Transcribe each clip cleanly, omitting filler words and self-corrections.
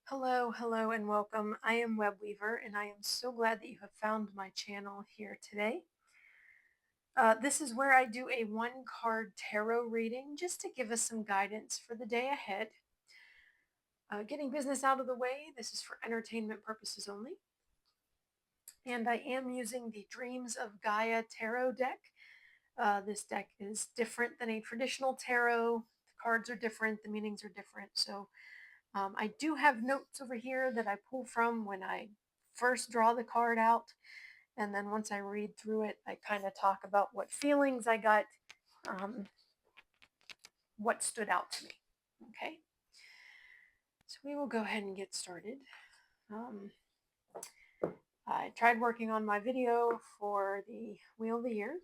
Hello, hello, and welcome. I am Webweaver, and I am so glad that you have found my channel here today. This is where I do a one card tarot reading just to give us some guidance for the day ahead. Getting business out of the way, this is for entertainment purposes only. And I am using the Dreams of Gaia tarot deck. This deck is different than a traditional tarot. The cards are different, the meanings are different. So I do have notes over here that I pull from when I first draw the card out. And then once I read through it, I kind of talk about what feelings I got, what stood out to me. Okay. So we will go ahead and get started. I tried working on my video for the Wheel of the Year.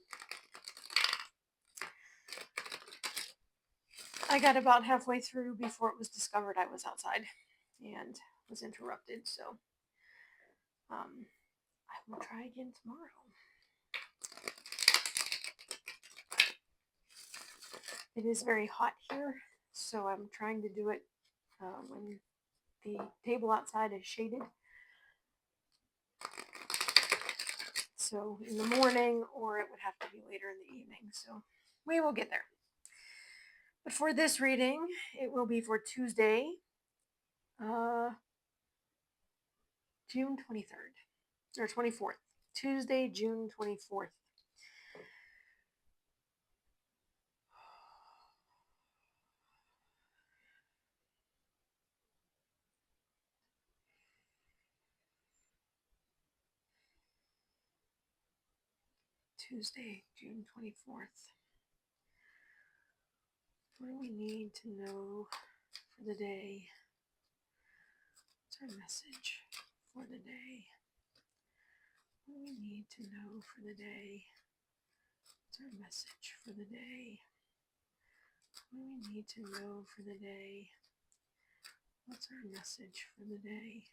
I got about halfway through before it was discovered I was outside and was interrupted. So I will try again tomorrow. It is very hot here, so I'm trying to do it when the table outside is shaded. So in the morning, or it would have to be later in the evening. So we will get there. But for this reading, it will be for Tuesday, June 23rd, or 24th. Tuesday, June 24th. Tuesday, June 24th. What do we need to know for the day? What's our message for the day? What do we need to know for the day? What's our message for the day? What do we need to know for the day? What's our message for the day?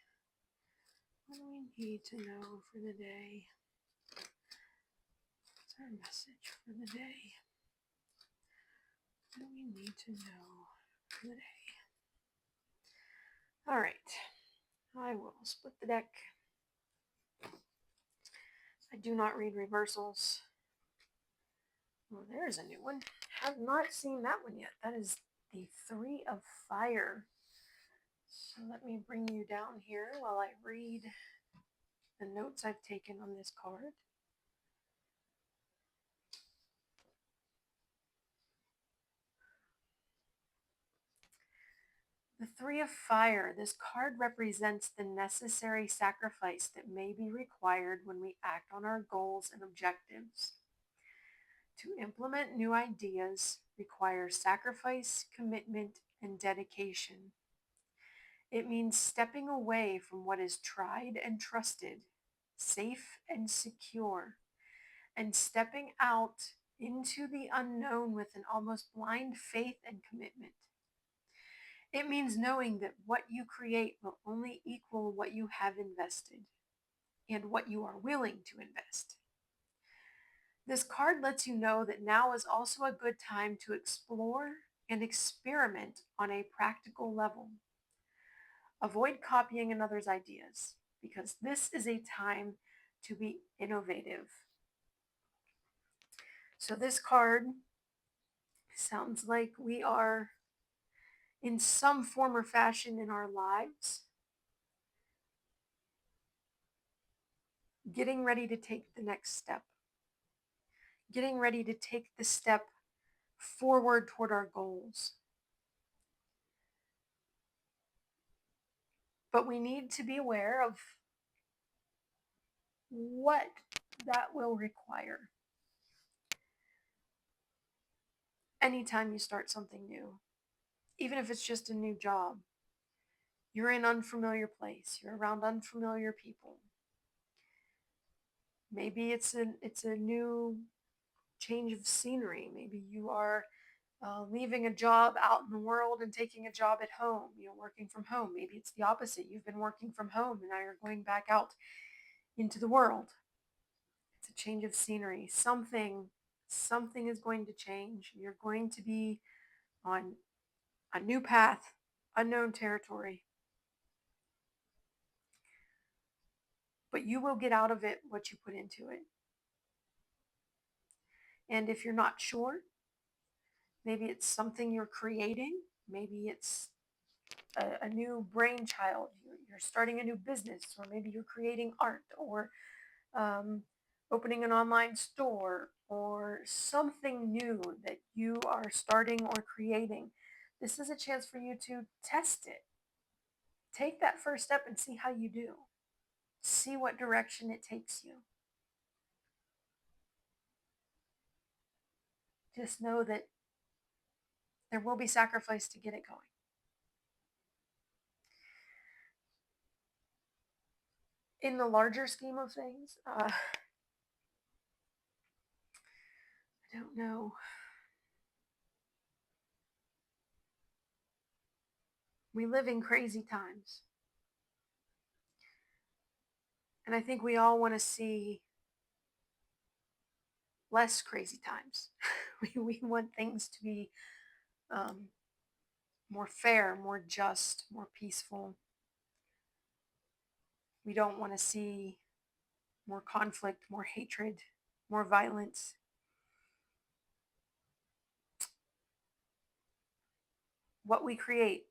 What do we need to know for the day? What's our message for the day? What do we need to know for the day? All right, I will split the deck. I do not read reversals. Well, there's a new one. Have not seen that one yet. That is the Three of Fire. So let me bring you down here while I read the notes I've taken on this card. The Three of Fire. This card represents the necessary sacrifice that may be required when we act on our goals and objectives. To implement new ideas requires sacrifice, commitment, and dedication. It means stepping away from what is tried and trusted, safe and secure, and stepping out into the unknown with an almost blind faith and commitment. It means knowing that what you create will only equal what you have invested and what you are willing to invest. This card lets you know that now is also a good time to explore and experiment on a practical level. Avoid copying another's ideas because this is a time to be innovative. So this card sounds like we are in some form or fashion in our lives getting ready to take the next step, getting ready to take the step forward toward our goals. But we need to be aware of what that will require. Anytime you start something new, even if it's just a new job, you're in unfamiliar place, you're around unfamiliar people. Maybe it's a new change of scenery. Maybe you are leaving a job out in the world and taking a job at home, working from home. Maybe it's the opposite. You've been working from home and now you're going back out into the world. It's a change of scenery. Something is going to change. You're going to be on a new path, unknown territory. but you will get out of it what you put into it. And if you're not sure, maybe it's something you're creating, maybe it's a new brainchild, you're starting a new business, or maybe you're creating art, or um, opening an online store, or something new that you are starting or creating. This is a chance for you to test it. Take that first step and see how you do. See what direction it takes you. Just know that there will be sacrifice to get it going. In the larger scheme of things, I don't know. We live in crazy times. And I think we all want to see less crazy times. we want things to be um, more fair, more just, more peaceful. We don't want to see more conflict, more hatred, more violence. What we create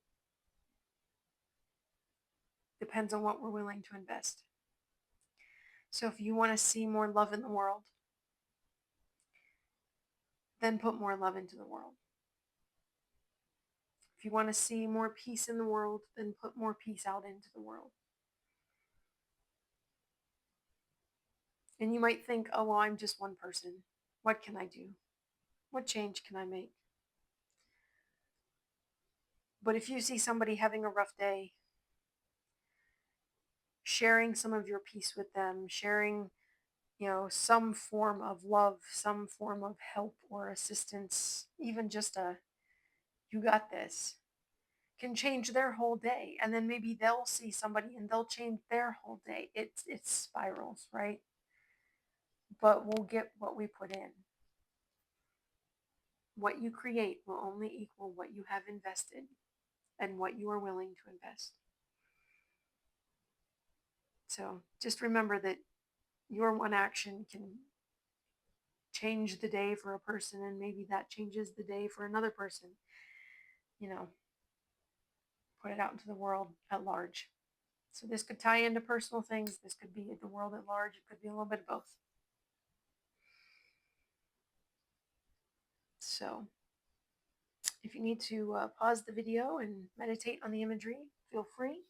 depends on what we're willing to invest. So if you want to see more love in the world, then put more love into the world. If you want to see more peace in the world, then put more peace out into the world. And you might think, oh, well, I'm just one person. What can I do? What change can I make? But if you see somebody having a rough day, sharing some of your peace with them, sharing, some form of love, some form of help or assistance, even just you got this, can change their whole day. And then maybe they'll see somebody and they'll change their whole day. It spirals, right? But we'll get what we put in. What you create will only equal what you have invested and what you are willing to invest. So just remember that your one action can change the day for a person, and maybe that changes the day for another person. Put it out into the world at large. So this could tie into personal things. This could be the world at large. It could be a little bit of both. So if you need to pause the video and meditate on the imagery, feel free.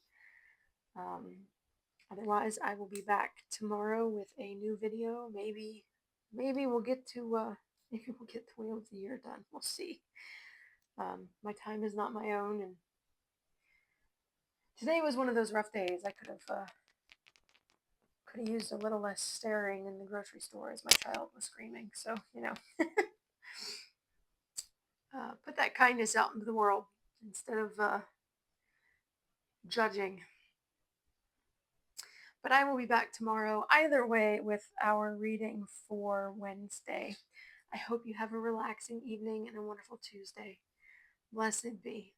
Otherwise, I will be back tomorrow with a new video. Maybe we'll get to maybe we'll get the Wheel of the Year done. We'll see. My time is not my own, and today was one of those rough days. I could have used a little less staring in the grocery store as my child was screaming. So put that kindness out into the world instead of judging. But I will be back tomorrow, either way, with our reading for Wednesday. I hope you have a relaxing evening and a wonderful Tuesday. Blessed be.